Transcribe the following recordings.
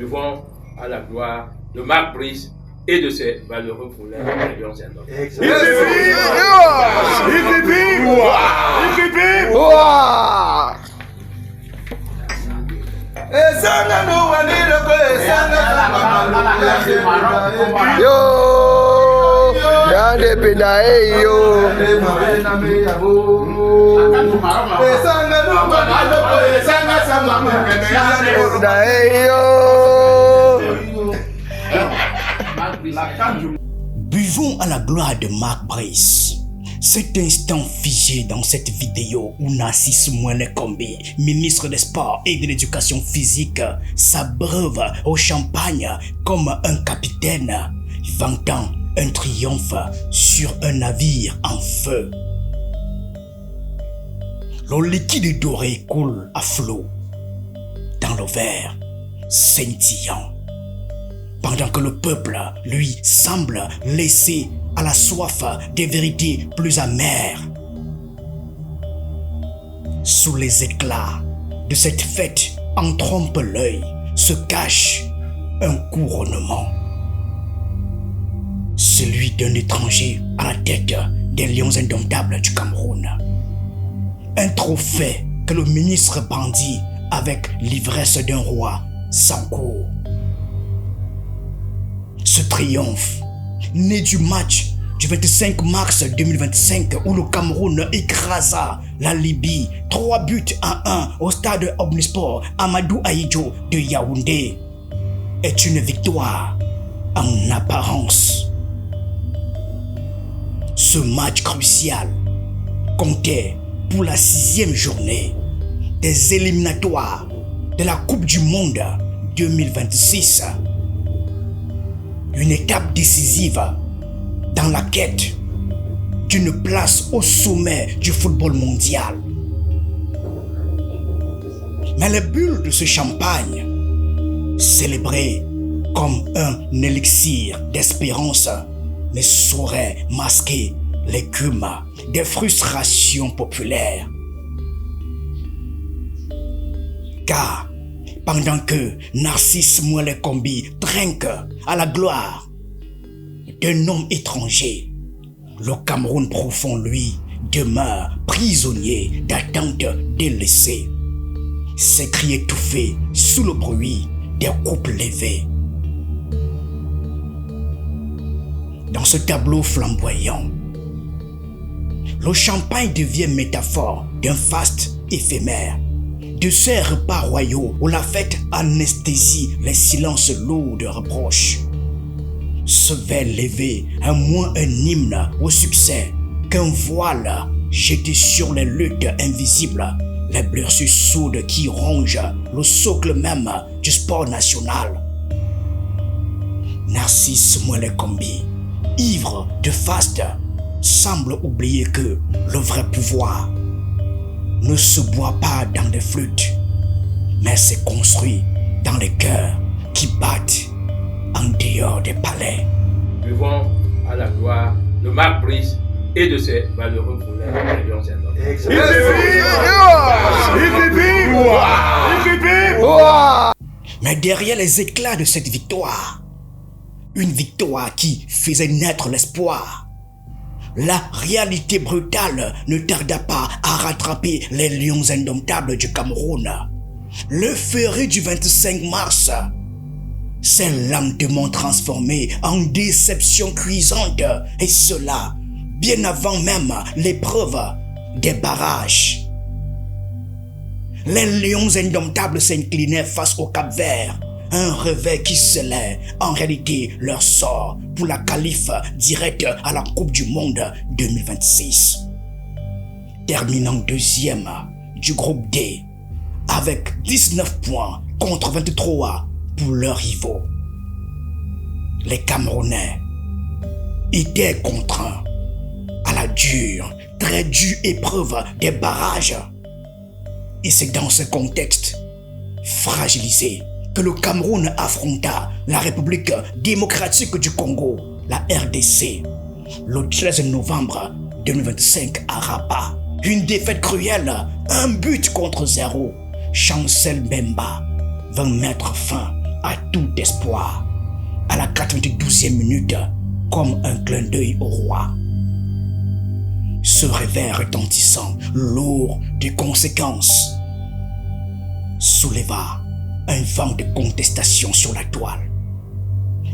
Buvons à la gloire de Marc Brice et de ses valeureux fouleurs des lions indomptables. Buvons à la gloire de Marc Brice. Cet instant figé dans cette vidéo où Narcisse Mouele-Kombe, ministre des Sports et de l'Éducation physique, s'abreuve au champagne comme un capitaine, vantant un triomphe sur un navire en feu. Le liquide doré coule à flot dans le verre scintillant, pendant que le peuple, lui, semble laisser à la soif des vérités plus amères. Sous les éclats de cette fête en trompe-l'œil se cache un couronnement. Celui d'un étranger à la tête des lions indomptables du Cameroun. Un trophée que le ministre brandit avec l'ivresse d'un roi sans cour. Ce triomphe, né du match du 25 mars 2025 où le Cameroun écrasa la Libye 3 buts à 1 au stade Omnisport Amadou Ahidjo de Yaoundé, est une victoire en apparence. Ce match crucial comptait pour la 6e journée des éliminatoires de la Coupe du Monde 2026. Une étape décisive dans la quête d'une place au sommet du football mondial. Mais les bulles de ce champagne, célébrées comme un élixir d'espérance, ne sauraient masquer l'écume des frustrations populaires. Car pendant que Narcisse Mouele-Kombe trinque à la gloire d'un homme étranger, le Cameroun profond, lui, demeure prisonnier d'attentes délaissées. Ses cris étouffés sous le bruit des coupes levées. Dans ce tableau flamboyant, le champagne devient métaphore d'un faste éphémère, de ces repas royaux où la fête anesthésie les silences lourds de reproches. Ce verre levé est moins un hymne au succès qu'un voile jeté sur les luttes invisibles, les blessures sourdes qui rongent le socle même du sport national. Narcisse Mouele-Kombe, ivre de faste, semble oublier que le vrai pouvoir ne se boit pas dans des flûtes, mais s'est construit dans les cœurs qui battent en dehors des palais. Buvons à la gloire de Marc Brice et de ses valeureux fouleurs des lions indomptables. Mais derrière les éclats de cette victoire, une victoire qui faisait naître l'espoir, la réalité brutale ne tarda pas à rattraper les lions indomptables du Cameroun. Le féerie du 25 mars s'est lentement transformé en déception cuisante, et cela bien avant même l'épreuve des barrages. Les lions indomptables s'inclinaient face au Cap-Vert, un réveil qui scellait en réalité leur sort pour la qualif directe à la Coupe du Monde 2026. Terminant deuxième du groupe D avec 19 points contre 23 pour leurs rivaux. Les Camerounais étaient contraints à la dure, très dure épreuve des barrages. Et c'est dans ce contexte fragilisé que le Cameroun affronta la République démocratique du Congo, la RDC, le 13 novembre 2025 à Rabat. Une défaite cruelle, 1 but contre 0. Chancel Mbemba vint mettre fin à tout espoir. À la 92e minute, comme un clin d'œil au roi. Ce réveil retentissant, lourd de conséquences, souleva un vent de contestation sur la toile.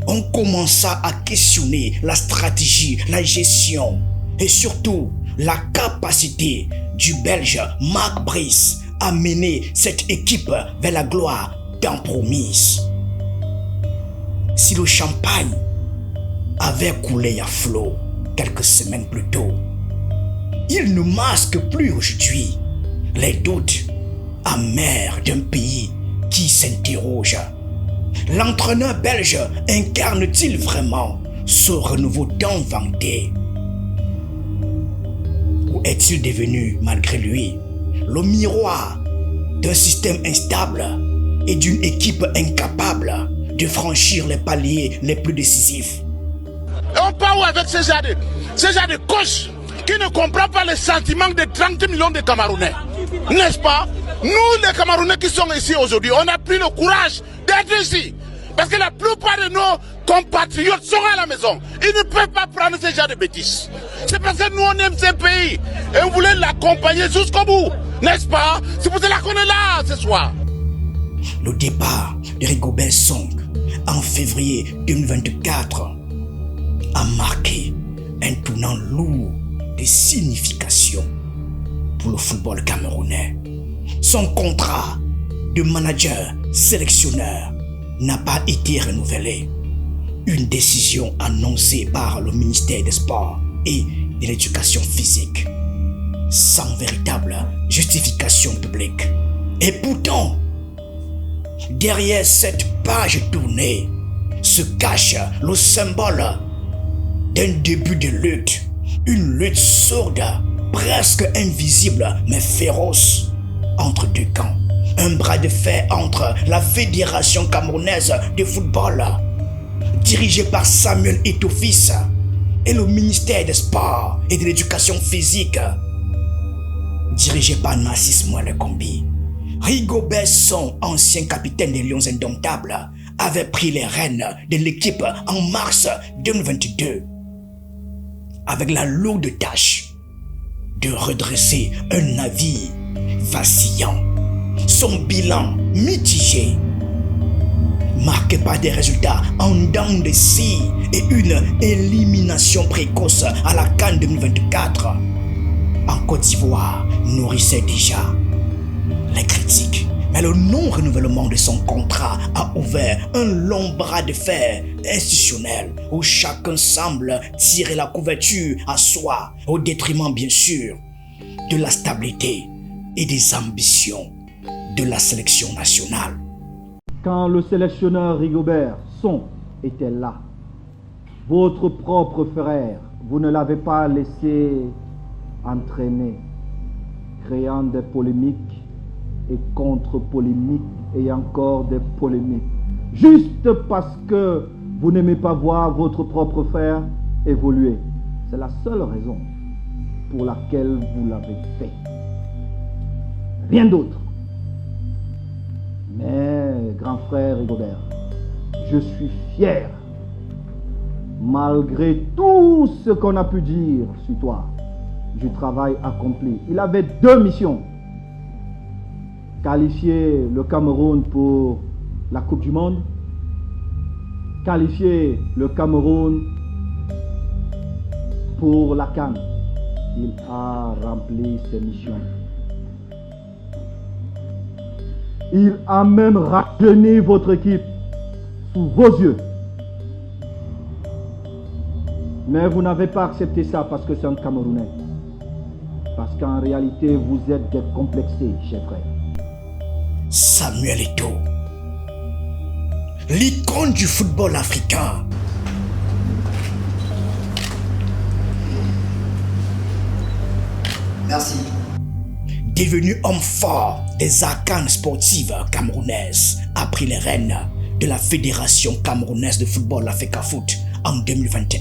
On commença à questionner la stratégie, la gestion et surtout la capacité du Belge Marc Brice à mener cette équipe vers la gloire tant promise. Si le champagne avait coulé à flot quelques semaines plus tôt, il ne masque plus aujourd'hui les doutes amers d'un pays qui s'interroge. L'entraîneur belge incarne-t-il vraiment ce renouveau tant vanté? Ou est-il devenu, malgré lui, le miroir d'un système instable et d'une équipe incapable de franchir les paliers les plus décisifs? On part où avec ce genre de coach qui ne comprend pas les sentiments de 30 millions de Camerounais? N'est-ce pas? Nous, les Camerounais qui sont ici aujourd'hui, on a pris le courage d'être ici. Parce que la plupart de nos compatriotes sont à la maison. Ils ne peuvent pas prendre ce genre de bêtises. C'est parce que nous, on aime ce pays. Et on voulait l'accompagner jusqu'au bout. N'est-ce pas? C'est pour cela qu'on est là ce soir. Le départ de Rigobert Song en février 2024 a marqué un tournant lourd de signification pour le football camerounais. Son contrat de manager-sélectionneur n'a pas été renouvelé. Une décision annoncée par le ministère des Sports et de l'Éducation physique, sans véritable justification publique. Et pourtant, derrière cette page tournée se cache le symbole d'un début de lutte. Une lutte sourde, presque invisible mais féroce, entre deux camps. Un bras de fer entre la Fédération camerounaise de football, dirigée par Samuel Eto'o-Fils, et le ministère des Sports et de l'Éducation physique, dirigé par Narcisse Mouelle-Kombi. Rigobert Song, ancien capitaine des Lions Indomptables, avait pris les rênes de l'équipe en mars 2022, avec la lourde tâche de redresser un navire vacillant. Son bilan mitigé, marqué par des résultats en dents de scie et une élimination précoce à la CAN 2024 en Côte d'Ivoire, nourrissait déjà les critiques. Mais le non-renouvellement de son contrat a ouvert un long bras de fer institutionnel où chacun semble tirer la couverture à soi, au détriment bien sûr de la stabilité et des ambitions de la sélection nationale. Quand le sélectionneur Rigobert Song était là, votre propre frère, vous ne l'avez pas laissé entraîner, créant des polémiques et contre-polémiques et encore des polémiques, juste parce que vous n'aimez pas voir votre propre frère évoluer. C'est la seule raison pour laquelle vous l'avez fait. Rien d'autre. Mais, grand frère Rigobert, je suis fier, malgré tout ce qu'on a pu dire sur toi, du travail accompli. Il avait deux missions. Qualifier le Cameroun pour la Coupe du Monde, qualifier le Cameroun pour la CAN. Il a rempli ses missions. Il a même rajeuni votre équipe sous vos yeux. Mais vous n'avez pas accepté ça parce que c'est un Camerounais. Parce qu'en réalité, vous êtes décomplexé, chers frères. Samuel Eto'o, l'icône du football africain. Merci. Devenu homme fort des arcanes sportives camerounaises, a pris les rênes de la Fédération camerounaise de football, la FECAFOOT, en 2021.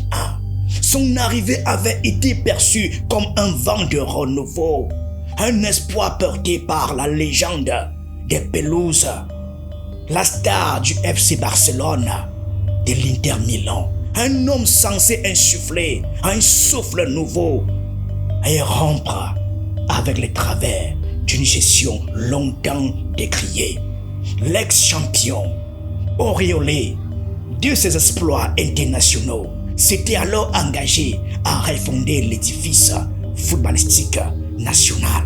Son arrivée avait été perçue comme un vent de renouveau, un espoir porté par la légende des pelouses la star du FC Barcelone, de l'Inter Milan, un homme censé insuffler un souffle nouveau et rompre avec les travers d'une gestion longtemps décriée. L'ex-champion, auréolé de ses exploits internationaux, s'était alors engagé à refonder l'édifice footballistique national.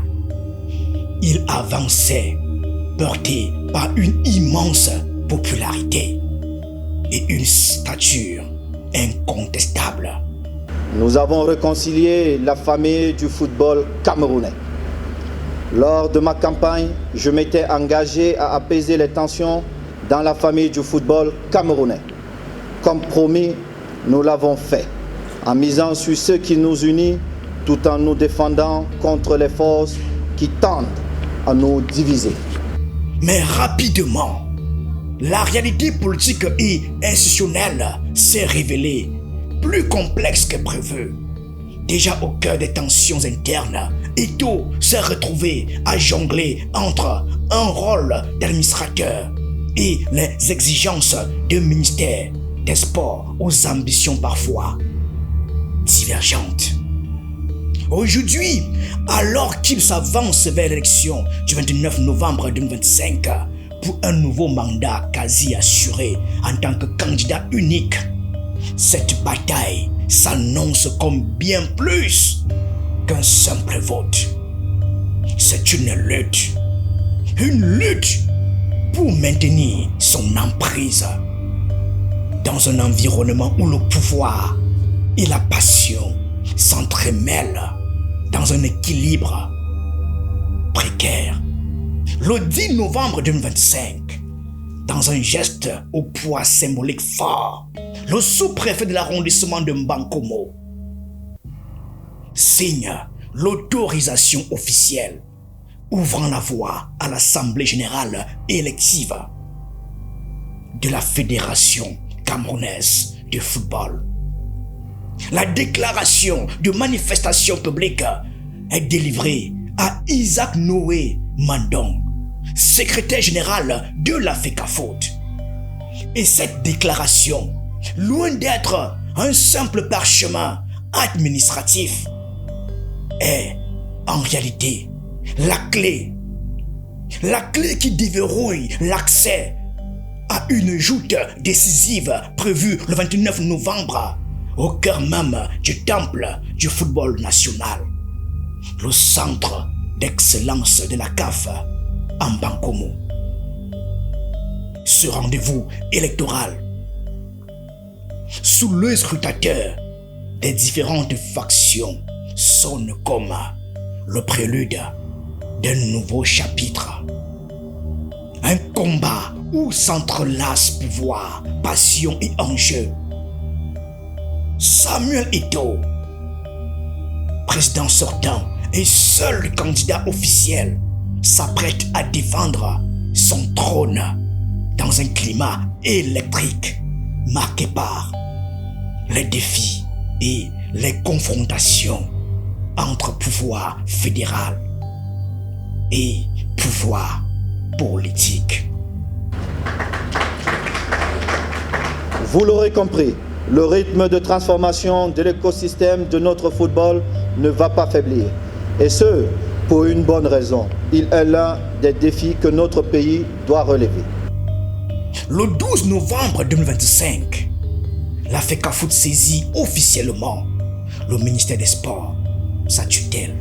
Il avançait, porté par une immense popularité et une stature incontestable. Nous avons réconcilié la famille du football camerounais. Lors de ma campagne, je m'étais engagé à apaiser les tensions dans la famille du football camerounais. Comme promis, nous l'avons fait, en misant sur ce qui nous unit tout en nous défendant contre les forces qui tendent à nous diviser. Mais rapidement, la réalité politique et institutionnelle s'est révélée plus complexe que prévu. Déjà au cœur des tensions internes, Eto'o s'est retrouvé à jongler entre un rôle d'administrateur et les exigences d'un ministère des Sports aux ambitions parfois divergentes. Aujourd'hui, alors qu'il s'avance vers l'élection du 29 novembre 2025 pour un nouveau mandat quasi assuré en tant que candidat unique, cette bataille s'annonce comme bien plus qu'un simple vote. C'est une lutte pour maintenir son emprise dans un environnement où le pouvoir et la passion s'entremêlent dans un équilibre précaire. Le 10 novembre 2025, dans un geste au poids symbolique fort, le sous-préfet de l'arrondissement de Mbankomo signe l'autorisation officielle ouvrant la voie à l'Assemblée générale élective de la Fédération camerounaise de football. La déclaration de manifestation publique est délivrée à Isaac Noé Mandong, secrétaire général de la FECAFOOT. Et cette déclaration, loin d'être un simple parchemin administratif, est en réalité la clé qui déverrouille l'accès à une joute décisive prévue le 29 novembre au cœur même du temple du football national, le centre d'excellence de la CAF en Mbankomo. Ce rendez-vous électoral, sous l'œil scrutateur des différentes factions, sonne comme le prélude d'un nouveau chapitre. Un combat où s'entrelacent pouvoir, passion et enjeu. Samuel Eto'o, président sortant et seul candidat officiel, s'apprête à défendre son trône dans un climat électrique marqué par les défis et les confrontations entre pouvoir fédéral et pouvoir politique. Vous l'aurez compris, le rythme de transformation de l'écosystème de notre football ne va pas faiblir. Et ce, pour une bonne raison. Il est l'un des défis que notre pays doit relever. Le 12 novembre 2025, la FECAFOOT saisit officiellement le ministère des Sports, sa tutelle.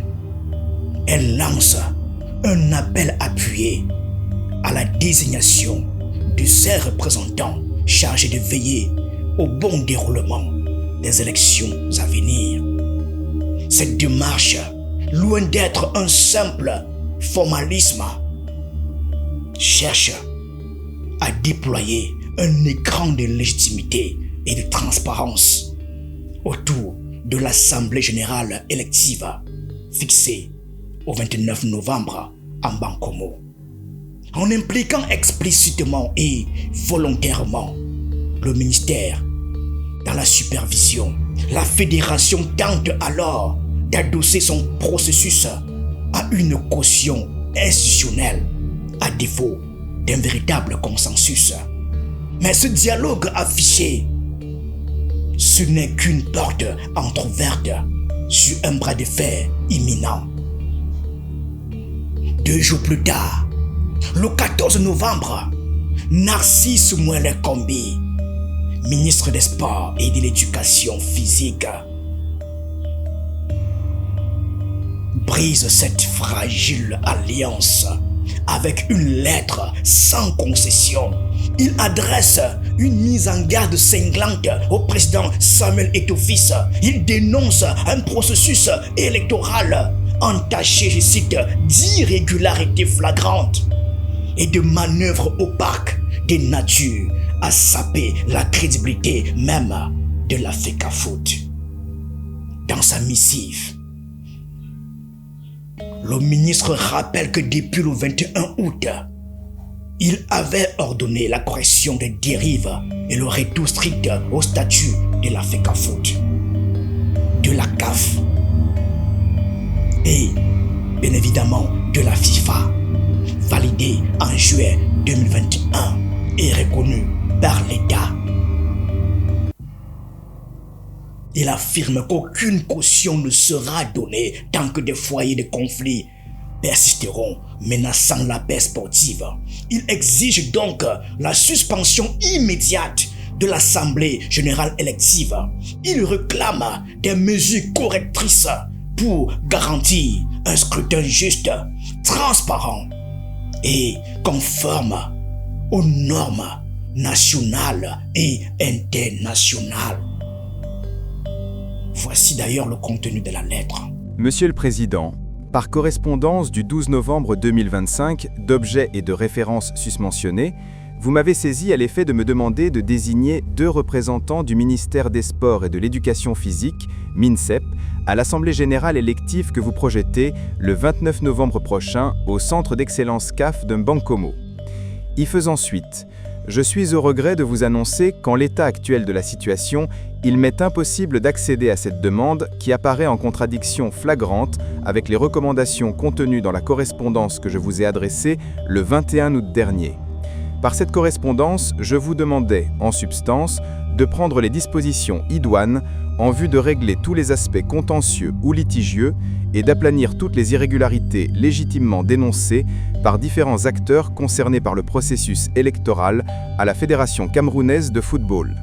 Elle lance un appel appuyé à la désignation de ses représentants chargés de veiller au bon déroulement des élections à venir. Cette démarche, loin d'être un simple formalisme, cherche à déployer un écran de légitimité et de transparence autour de l'Assemblée générale élective fixée au 29 novembre en Mbankomo. En impliquant explicitement et volontairement le ministère dans la supervision, la fédération tente alors d'adosser son processus à une caution institutionnelle, à défaut d'un véritable consensus. Mais ce dialogue affiché, ce n'est qu'une porte entrouverte sur un bras de fer imminent. 2 jours plus tard, le 14 novembre, Narcisse Mouelé Kombi, ministre des Sports et de l'Éducation physique, brise cette fragile alliance avec une lettre sans concession. Il adresse une mise en garde cinglante au président Samuel Eto'o-Fils. Il dénonce un processus électoral entaché, je cite, d'irrégularités flagrantes et de manœuvres opaques de nature à saper la crédibilité même de la FECAFOOT. Dans sa missive, le ministre rappelle que depuis le 21 août, il avait ordonné la correction des dérives et le retour strict au statut de la FECAFOOT, de la CAF et bien évidemment de la FIFA, validé en juillet 2021 et reconnu par l'État. Il affirme qu'aucune caution ne sera donnée tant que des foyers de conflit persisteront, menaçant la paix sportive. Il exige donc la suspension immédiate de l'Assemblée générale élective. Il réclame des mesures correctrices pour garantir un scrutin juste, transparent et conforme aux normes nationales et internationales. Voici d'ailleurs le contenu de la lettre. Monsieur le Président, par correspondance du 12 novembre 2025 d'objets et de références susmentionnés, vous m'avez saisi à l'effet de me demander de désigner 2 représentants du ministère des Sports et de l'Éducation physique, MINSEP, à l'Assemblée générale élective que vous projetez le 29 novembre prochain au Centre d'excellence CAF de Mbankomo. Y faisant suite, je suis au regret de vous annoncer qu'en l'état actuel de la situation, il m'est impossible d'accéder à cette demande qui apparaît en contradiction flagrante avec les recommandations contenues dans la correspondance que je vous ai adressée le 21 août dernier. Par cette correspondance, je vous demandais, en substance, de prendre les dispositions idoines en vue de régler tous les aspects contentieux ou litigieux et d'aplanir toutes les irrégularités légitimement dénoncées par différents acteurs concernés par le processus électoral à la Fédération camerounaise de football.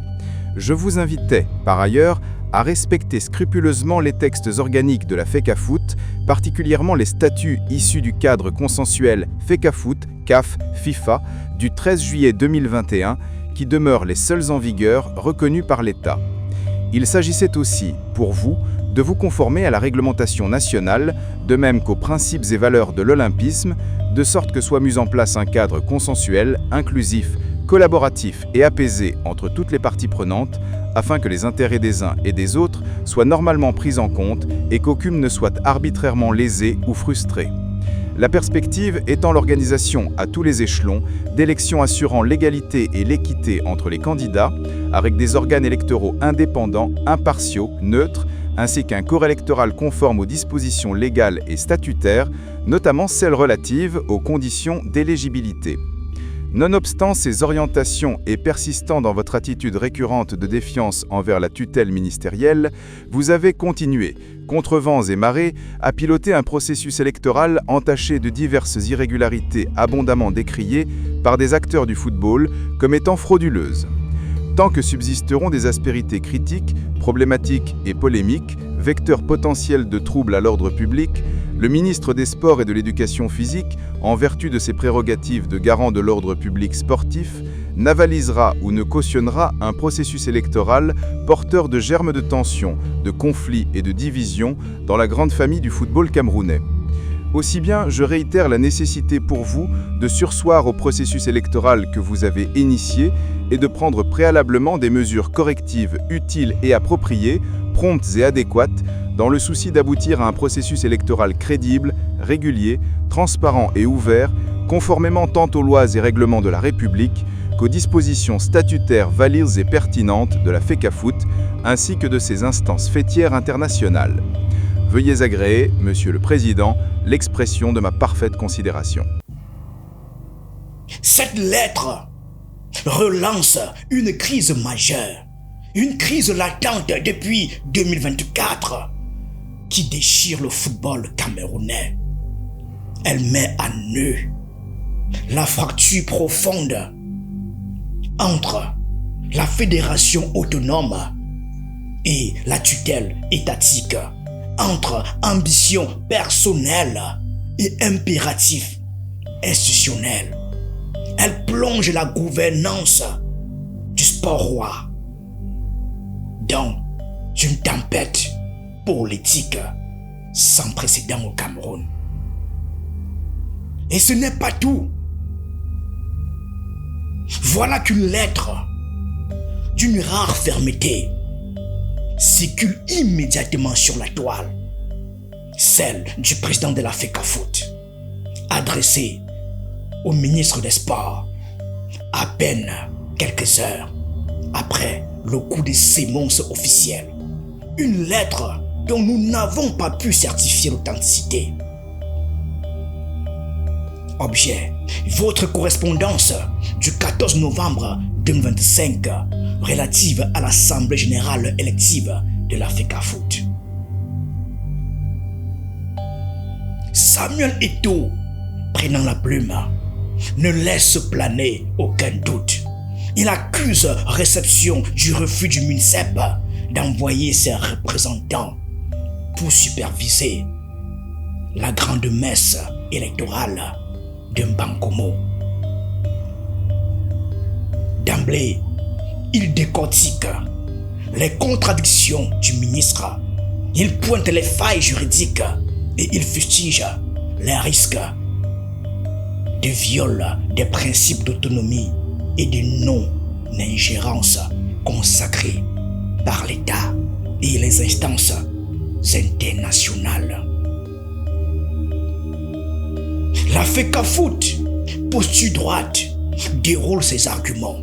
Je vous invitais, par ailleurs, à respecter scrupuleusement les textes organiques de la FECAFOOT, particulièrement les statuts issus du cadre consensuel FECAFOOT, CAF, FIFA, du 13 juillet 2021, qui demeurent les seuls en vigueur reconnus par l'État. Il s'agissait aussi, pour vous, de vous conformer à la réglementation nationale, de même qu'aux principes et valeurs de l'olympisme, de sorte que soit mis en place un cadre consensuel, inclusif, collaboratif et apaisé entre toutes les parties prenantes, afin que les intérêts des uns et des autres soient normalement pris en compte et qu'aucune ne soit arbitrairement lésée ou frustrée. La perspective étant l'organisation à tous les échelons d'élections assurant l'égalité et l'équité entre les candidats, avec des organes électoraux indépendants, impartiaux, neutres, ainsi qu'un corps électoral conforme aux dispositions légales et statutaires, notamment celles relatives aux conditions d'éligibilité. Nonobstant ces orientations et persistant dans votre attitude récurrente de défiance envers la tutelle ministérielle, vous avez continué, contre vents et marées, à piloter un processus électoral entaché de diverses irrégularités abondamment décriées par des acteurs du football comme étant frauduleuses. Tant que subsisteront des aspérités critiques, problématiques et polémiques, vecteurs potentiels de troubles à l'ordre public, le ministre des Sports et de l'Éducation physique, en vertu de ses prérogatives de garant de l'ordre public sportif, n'avalisera ou ne cautionnera un processus électoral porteur de germes de tension, de conflits et de divisions dans la grande famille du football camerounais. Aussi bien, je réitère la nécessité pour vous de surseoir au processus électoral que vous avez initié et de prendre préalablement des mesures correctives utiles et appropriées, promptes et adéquates, dans le souci d'aboutir à un processus électoral crédible, régulier, transparent et ouvert, conformément tant aux lois et règlements de la République qu'aux dispositions statutaires valides et pertinentes de la FECAFOOT, ainsi que de ses instances fêtières internationales. Veuillez agréer, Monsieur le Président, l'expression de ma parfaite considération. Cette lettre relance une crise majeure, une crise latente depuis 2024 qui déchire le football camerounais. Elle met à nu la fracture profonde entre la fédération autonome et la tutelle étatique, entre ambition personnelle et impératif institutionnel. Elle plonge la gouvernance du sport roi dans une tempête politique sans précédent au Cameroun. Et ce n'est pas tout. Voilà qu'une lettre d'une rare fermeté circule immédiatement sur la toile, celle du président de la FECAFOOT, adressée au ministre des Sports, à peine quelques heures après le coup de sémence officiel. Une lettre dont nous n'avons pas pu certifier l'authenticité. Objet, votre correspondance du 14 novembre 2025 relative à l'Assemblée générale élective de la FECAFOOT. Samuel Eto'o, prenant la plume, ne laisse planer aucun doute. Il accuse réception du refus du MINSEP d'envoyer ses représentants pour superviser la grande messe électorale de Mbangomo. D'emblée, il décortique les contradictions du ministre. Il pointe les failles juridiques et il fustige les risques de viol des principes d'autonomie et de non-ingérence consacrés par l'État et les instances internationales. La FECAFOOT, posture droite, déroule ses arguments.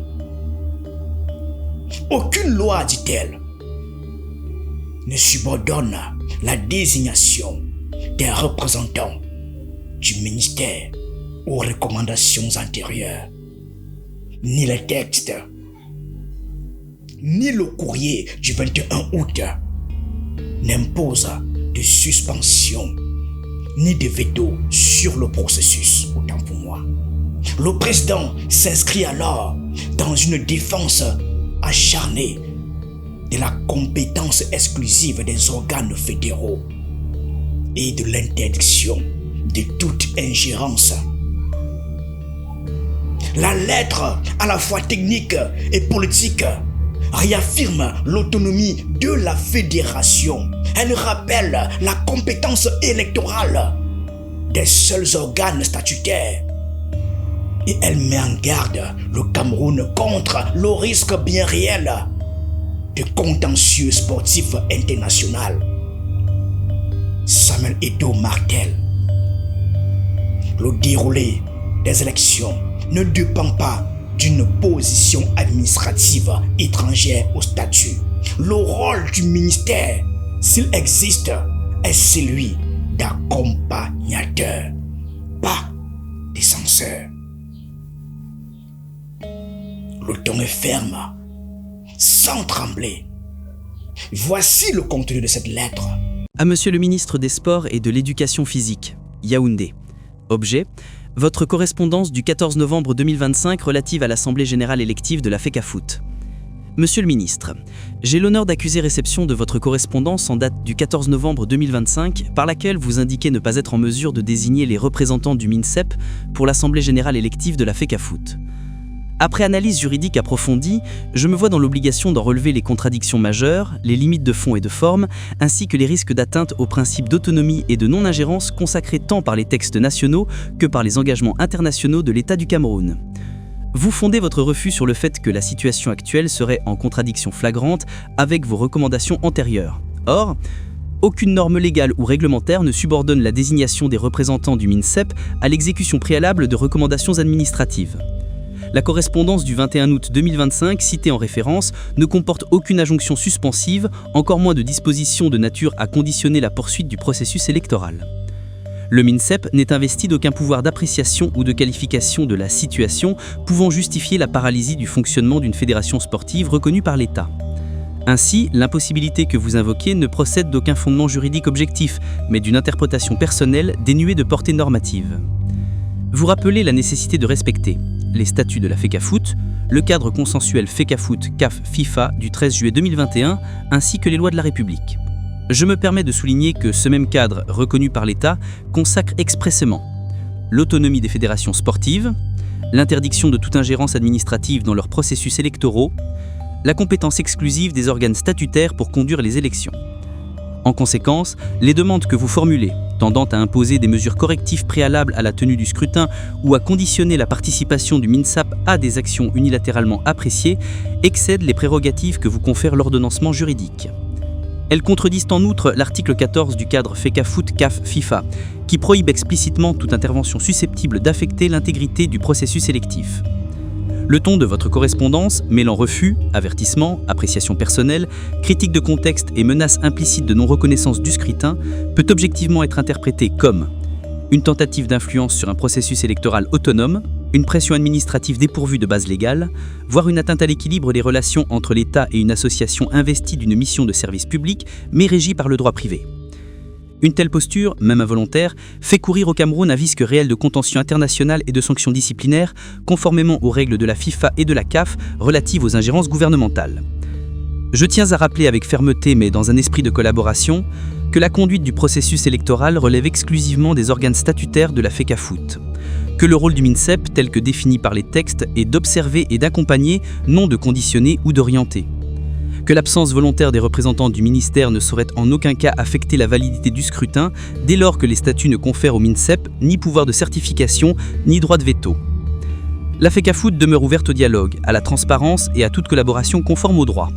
Aucune loi, dit-elle, ne subordonne la désignation des représentants du ministère aux recommandations antérieures. Ni les textes, ni le courrier du 21 août n'imposent de suspension ni de veto sur le processus, autant pour moi. Le président s'inscrit alors dans une défense acharnée de la compétence exclusive des organes fédéraux et de l'interdiction de toute ingérence. La lettre, à la fois technique et politique, réaffirme l'autonomie de la fédération. Elle rappelle la compétence électorale des seuls organes statutaires. Et elle met en garde le Cameroun contre le risque bien réel de contentieux sportif international. Samuel Eto'o martèle: le déroulé des élections ne dépend pas d'une position administrative étrangère au statut. Le rôle du ministère, s'il existe, est celui d'accompagnateur, pas de censeur. Le ton est ferme, sans trembler. Voici le contenu de cette lettre. À Monsieur le ministre des Sports et de l'Éducation physique, Yaoundé. Objet: votre correspondance du 14 novembre 2025 relative à l'Assemblée générale élective de la FECAFOOT. Monsieur le ministre, j'ai l'honneur d'accuser réception de votre correspondance en date du 14 novembre 2025 par laquelle vous indiquez ne pas être en mesure de désigner les représentants du MINSEP pour l'Assemblée générale élective de la FECAFOOT. Après analyse juridique approfondie, je me vois dans l'obligation d'en relever les contradictions majeures, les limites de fond et de forme, ainsi que les risques d'atteinte aux principes d'autonomie et de non-ingérence consacrés tant par les textes nationaux que par les engagements internationaux de l'État du Cameroun. Vous fondez votre refus sur le fait que la situation actuelle serait en contradiction flagrante avec vos recommandations antérieures. Or, aucune norme légale ou réglementaire ne subordonne la désignation des représentants du MINSEP à l'exécution préalable de recommandations administratives. La correspondance du 21 août 2025, citée en référence, ne comporte aucune injonction suspensive, encore moins de disposition de nature à conditionner la poursuite du processus électoral. Le MINSEP n'est investi d'aucun pouvoir d'appréciation ou de qualification de la situation pouvant justifier la paralysie du fonctionnement d'une fédération sportive reconnue par l'État. Ainsi, l'impossibilité que vous invoquez ne procède d'aucun fondement juridique objectif, mais d'une interprétation personnelle dénuée de portée normative. Vous rappelez la nécessité de respecter les statuts de la FECAFOOT, le cadre consensuel FECAFOOT-CAF-FIFA du 13 juillet 2021, ainsi que les lois de la République. Je me permets de souligner que ce même cadre, reconnu par l'État, consacre expressément l'autonomie des fédérations sportives, l'interdiction de toute ingérence administrative dans leurs processus électoraux, la compétence exclusive des organes statutaires pour conduire les élections. En conséquence, les demandes que vous formulez, tendant à imposer des mesures correctives préalables à la tenue du scrutin ou à conditionner la participation du MINSAP à des actions unilatéralement appréciées, excèdent les prérogatives que vous confère l'ordonnancement juridique. Elles contredisent en outre l'article 14 du cadre FECAFOOT-CAF-FIFA, qui prohibe explicitement toute intervention susceptible d'affecter l'intégrité du processus électif. Le ton de votre correspondance, mêlant refus, avertissement, appréciation personnelle, critique de contexte et menace implicite de non-reconnaissance du scrutin, peut objectivement être interprété comme une tentative d'influence sur un processus électoral autonome, une pression administrative dépourvue de base légale, voire une atteinte à l'équilibre des relations entre l'État et une association investie d'une mission de service public, mais régie par le droit privé. Une telle posture, même involontaire, fait courir au Cameroun un risque réel de contention internationale et de sanctions disciplinaires, conformément aux règles de la FIFA et de la CAF relatives aux ingérences gouvernementales. Je tiens à rappeler avec fermeté, mais dans un esprit de collaboration, que la conduite du processus électoral relève exclusivement des organes statutaires de la FECAFOOT, que le rôle du MINSEP, tel que défini par les textes, est d'observer et d'accompagner, non de conditionner ou d'orienter, que l'absence volontaire des représentants du ministère ne saurait en aucun cas affecter la validité du scrutin dès lors que les statuts ne confèrent au MINSEP ni pouvoir de certification ni droit de veto. La FECAFOOT demeure ouverte au dialogue, à la transparence et à toute collaboration conforme au droit.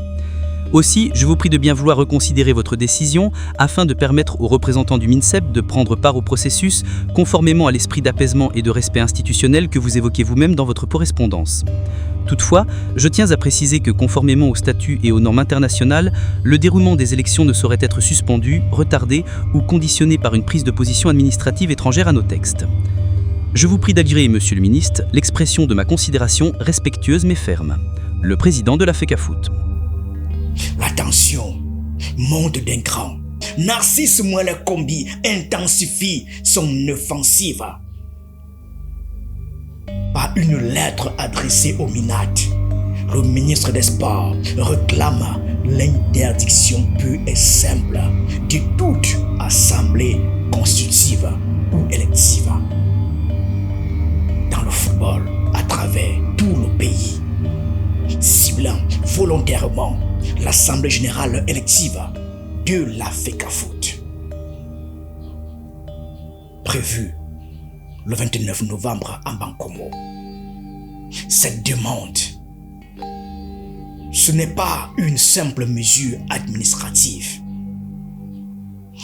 Aussi, je vous prie de bien vouloir reconsidérer votre décision afin de permettre aux représentants du MINSEP de prendre part au processus conformément à l'esprit d'apaisement et de respect institutionnel que vous évoquez vous-même dans votre correspondance. Toutefois, je tiens à préciser que conformément aux statuts et aux normes internationales, le déroulement des élections ne saurait être suspendu, retardé ou conditionné par une prise de position administrative étrangère à nos textes. Je vous prie d'agréer, Monsieur le Ministre, l'expression de ma considération respectueuse mais ferme. Le président de la FECAFOOT. La tension monte d'un cran. Narcisse Mouela-Kombi intensifie son offensive. Par une lettre adressée au MINAT, le ministre des Sports réclame l'interdiction pure et simple de toute assemblée constitutive ou élective dans le football à travers tout le pays, ciblant volontairement l'Assemblée générale élective de la FECAFOOT, prévue le 29 novembre à Bankomo. Cette demande, ce n'est pas une simple mesure administrative.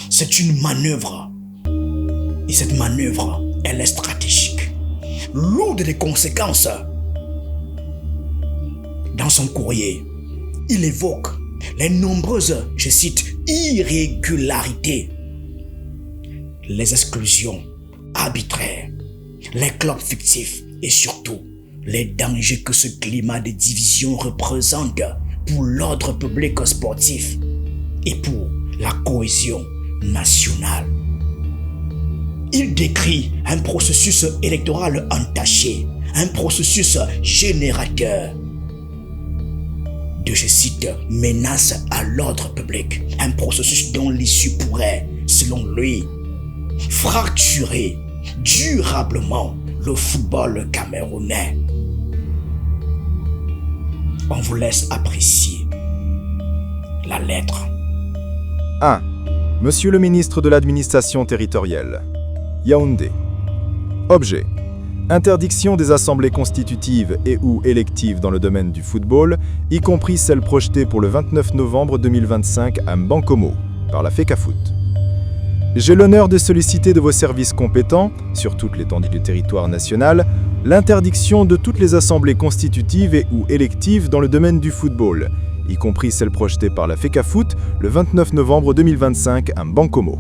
C'est une manœuvre. Et cette manœuvre, elle est stratégique, lourde de conséquences. Dans son courrier, il évoque les nombreuses, je cite, irrégularités, les exclusions arbitraires, les clubs fictifs et surtout les dangers que ce climat de division représente pour l'ordre public sportif et pour la cohésion nationale. Il décrit un processus électoral entaché, un processus générateur de, je cite, menace à l'ordre public, un processus dont l'issue pourrait, selon lui, fracturer durablement le football camerounais. On vous laisse apprécier la lettre. 1. Monsieur le ministre de l'Administration territoriale. Yaoundé. Objet. Interdiction des assemblées constitutives et ou électives dans le domaine du football, y compris celles projetées pour le 29 novembre 2025 à Mbankomo, par la FECAFOOT. J'ai l'honneur de solliciter de vos services compétents, sur toute l'étendue du territoire national, l'interdiction de toutes les assemblées constitutives et ou électives dans le domaine du football, y compris celles projetées par la FECAFOOT le 29 novembre 2025 à Mbankomo.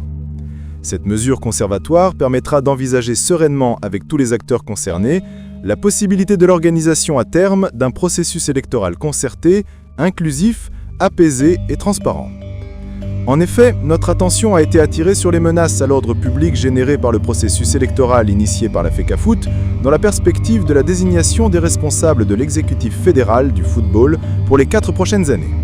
Cette mesure conservatoire permettra d'envisager sereinement avec tous les acteurs concernés la possibilité de l'organisation à terme d'un processus électoral concerté, inclusif, apaisé et transparent. En effet, notre attention a été attirée sur les menaces à l'ordre public générées par le processus électoral initié par la FECAFOOT dans la perspective de la désignation des responsables de l'exécutif fédéral du football pour les 4 prochaines années.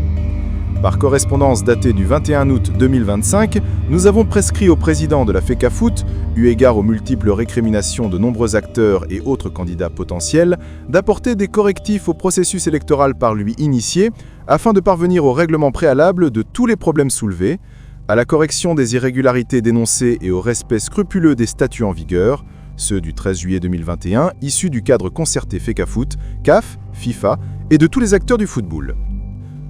Par correspondance datée du 21 août 2025, nous avons prescrit au président de la FECAFOOT, eu égard aux multiples récriminations de nombreux acteurs et autres candidats potentiels, d'apporter des correctifs au processus électoral par lui initié, afin de parvenir au règlement préalable de tous les problèmes soulevés, à la correction des irrégularités dénoncées et au respect scrupuleux des statuts en vigueur, ceux du 13 juillet 2021, issus du cadre concerté FECAFOOT, CAF, FIFA et de tous les acteurs du football.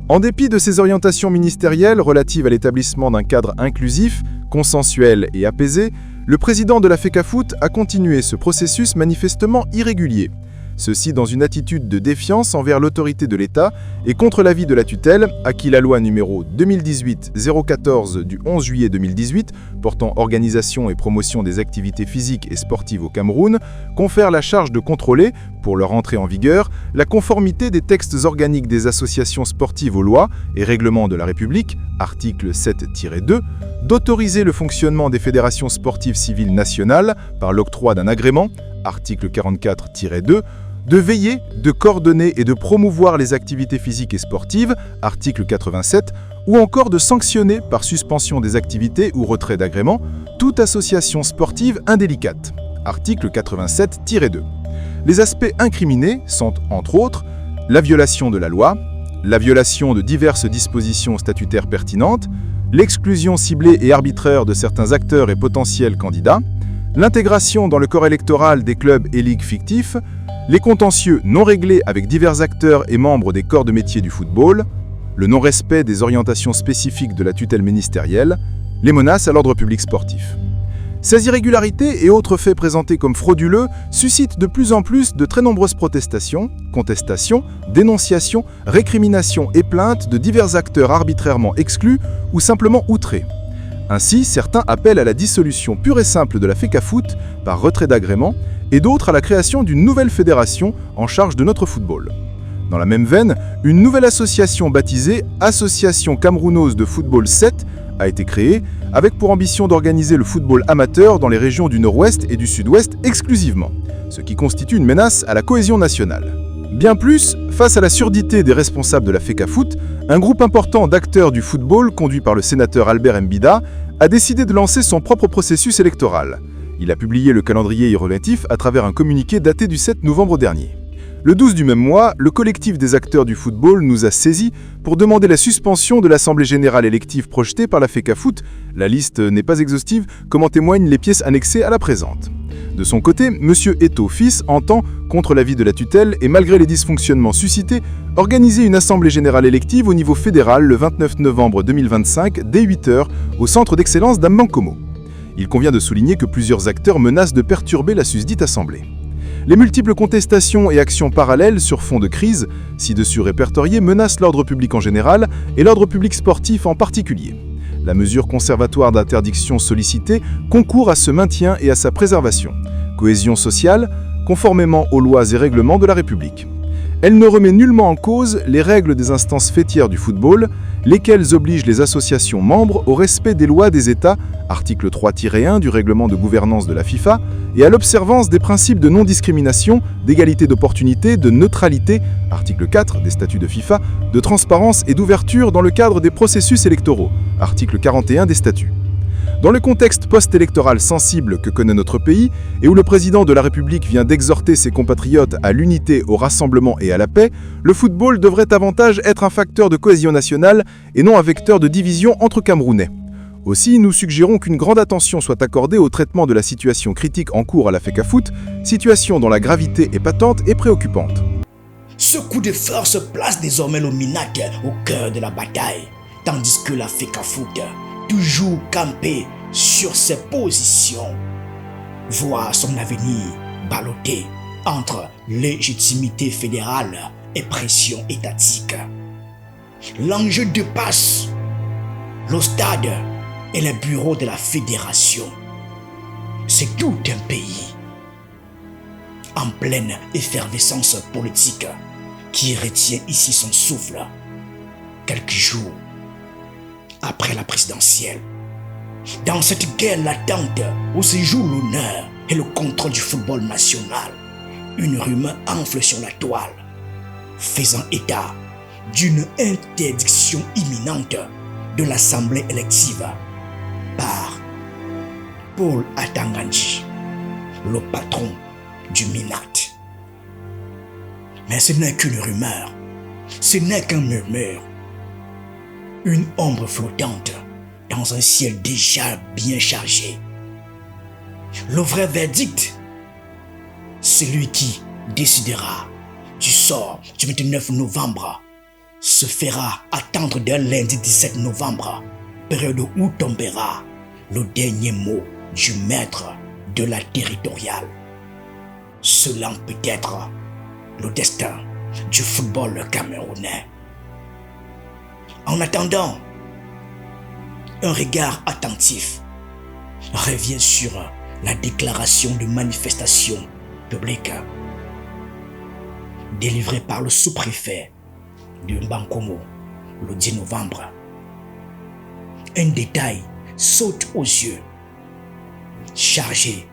En dépit de ces orientations ministérielles relatives à l'établissement d'un cadre inclusif, consensuel et apaisé, le président de la FECAFOOT a continué ce processus manifestement irrégulier. Ceci dans une attitude de défiance envers l'autorité de l'État et contre l'avis de la tutelle, à qui la loi numéro 2018-014 du 11 juillet 2018, portant organisation et promotion des activités physiques et sportives au Cameroun, confère la charge de contrôler, pour leur entrée en vigueur, la conformité des textes organiques des associations sportives aux lois et règlements de la République, article 7-2, d'autoriser le fonctionnement des fédérations sportives civiles nationales par l'octroi d'un agrément, article 44-2, de veiller, de coordonner et de promouvoir les activités physiques et sportives, article 87, ou encore de sanctionner, par suspension des activités ou retrait d'agrément, toute association sportive indélicate, article 87-2. Les aspects incriminés sont, entre autres, la violation de la loi, la violation de diverses dispositions statutaires pertinentes, l'exclusion ciblée et arbitraire de certains acteurs et potentiels candidats, l'intégration dans le corps électoral des clubs et ligues fictifs, les contentieux non réglés avec divers acteurs et membres des corps de métier du football, le non-respect des orientations spécifiques de la tutelle ministérielle, les menaces à l'ordre public sportif. Ces irrégularités et autres faits présentés comme frauduleux suscitent de plus en plus de très nombreuses protestations, contestations, dénonciations, récriminations et plaintes de divers acteurs arbitrairement exclus ou simplement outrés. Ainsi, certains appellent à la dissolution pure et simple de la FECAFOOT par retrait d'agrément et d'autres à la création d'une nouvelle fédération en charge de notre football. Dans la même veine, une nouvelle association baptisée Association camerounaise de football 7 a été créée avec pour ambition d'organiser le football amateur dans les régions du Nord-Ouest et du Sud-Ouest exclusivement, ce qui constitue une menace à la cohésion nationale. Bien plus, face à la surdité des responsables de la FECAFOOT, un groupe important d'acteurs du football, conduit par le sénateur Albert Mbida, a décidé de lancer son propre processus électoral. Il a publié le calendrier y relatif à travers un communiqué daté du 7 novembre dernier. Le 12 du même mois, le collectif des acteurs du football nous a saisis pour demander la suspension de l'Assemblée générale élective projetée par la FECAFOOT. La liste n'est pas exhaustive, comme en témoignent les pièces annexées à la présente. De son côté, M. Eto fils entend, contre l'avis de la tutelle et malgré les dysfonctionnements suscités, organiser une assemblée générale élective au niveau fédéral le 29 novembre 2025 dès 8h au centre d'excellence d'Ambankomo. Il convient de souligner que plusieurs acteurs menacent de perturber la susdite assemblée. Les multiples contestations et actions parallèles sur fond de crise, ci-dessus répertoriées, menacent l'ordre public en général et l'ordre public sportif en particulier. La mesure conservatoire d'interdiction sollicitée concourt à ce maintien et à sa préservation. Cohésion sociale, conformément aux lois et règlements de la République. Elle ne remet nullement en cause les règles des instances fêtières du football, lesquelles obligent les associations membres au respect des lois des États, article 3-1 du règlement de gouvernance de la FIFA, et à l'observance des principes de non-discrimination, d'égalité d'opportunité, de neutralité, article 4 des statuts de FIFA, de transparence et d'ouverture dans le cadre des processus électoraux, article 41 des statuts. Dans le contexte post-électoral sensible que connaît notre pays, et où le président de la République vient d'exhorter ses compatriotes à l'unité, au rassemblement et à la paix, le football devrait davantage être un facteur de cohésion nationale et non un vecteur de division entre Camerounais. Aussi, nous suggérons qu'une grande attention soit accordée au traitement de la situation critique en cours à la FECAFOOT, situation dont la gravité est patente et préoccupante. Ce coup de force place désormais le MINAC au cœur de la bataille, tandis que la FECAFOOT, toujours campée sur ses positions, voit son avenir ballotté entre légitimité fédérale et pression étatique. L'enjeu dépasse le stade et les bureaux de la fédération. c'est tout un pays en pleine effervescence politique qui retient ici son souffle quelques jours après la présidentielle. Dans cette guerre latente où se joue l'honneur et le contrôle du football national, une rumeur enfle sur la toile, faisant état d'une interdiction imminente de l'Assemblée élective par Paul Atangandji, le patron du MINAT. Mais ce n'est qu'une rumeur, ce n'est qu'un murmure, une ombre flottante dans un ciel déjà bien chargé. Le vrai verdict, celui qui décidera du sort du 29 novembre, se fera attendre dès lundi 17 novembre, période où tombera le dernier mot du maître de la territoriale. Cela peut être le destin du football camerounais. En attendant, un regard attentif revient sur la déclaration de manifestation publique délivrée par le sous-préfet de Mbankomo le 10 novembre. Un détail saute aux yeux, chargé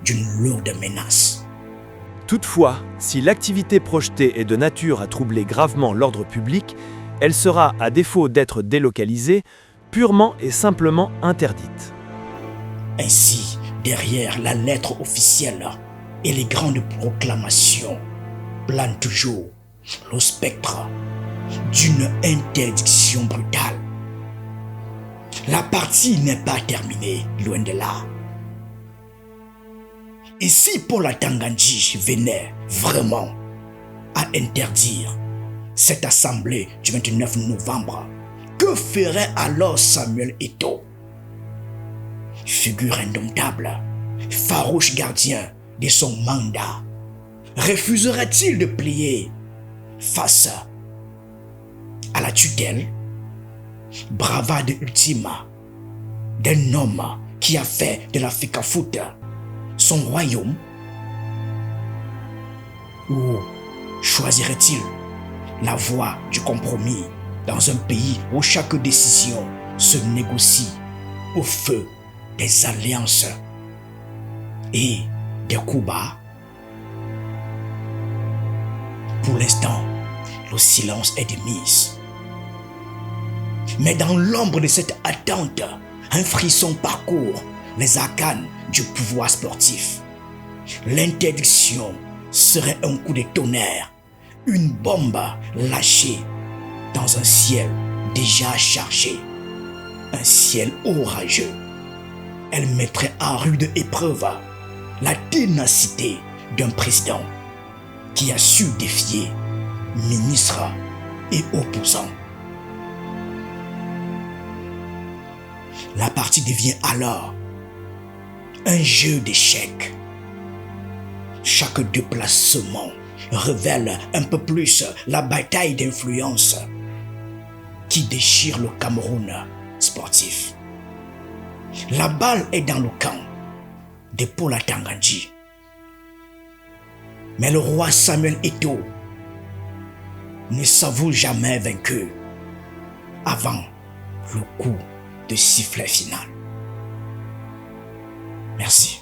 d'une lourde menace. Toutefois, si l'activité projetée est de nature à troubler gravement l'ordre public, elle sera, à défaut d'être délocalisée, purement et simplement interdite. Ainsi, derrière la lettre officielle et les grandes proclamations, plane toujours le spectre d'une interdiction brutale. La partie n'est pas terminée, loin de là. Et si Paul Atangandji venait vraiment à interdire cette assemblée du 29 novembre, que ferait alors Samuel Eto'o? Figure indomptable, farouche gardien de son mandat, refuserait-il de plier face à la tutelle, bravade ultime d'un homme qui a fait de la FECAFOOT son royaume? Ou choisirait-il la voie du compromis dans un pays où chaque décision se négocie au feu des alliances et des coups bas? Pour l'instant, le silence est de mise. Mais dans l'ombre de cette attente, un frisson parcourt les arcanes du pouvoir sportif. L'interdiction serait un coup de tonnerre, une bombe lâchée dans un ciel déjà chargé, un ciel orageux. Elle mettrait en rude épreuve la ténacité d'un président qui a su défier ministres et opposants. La partie devient alors un jeu d'échecs. Chaque déplacement révèle un peu plus la bataille d'influence qui déchire le Cameroun sportif. La balle est dans le camp de Paul Atangandji. Mais le roi Samuel Eto'o ne s'avoue jamais vaincu avant le coup de sifflet final. Merci.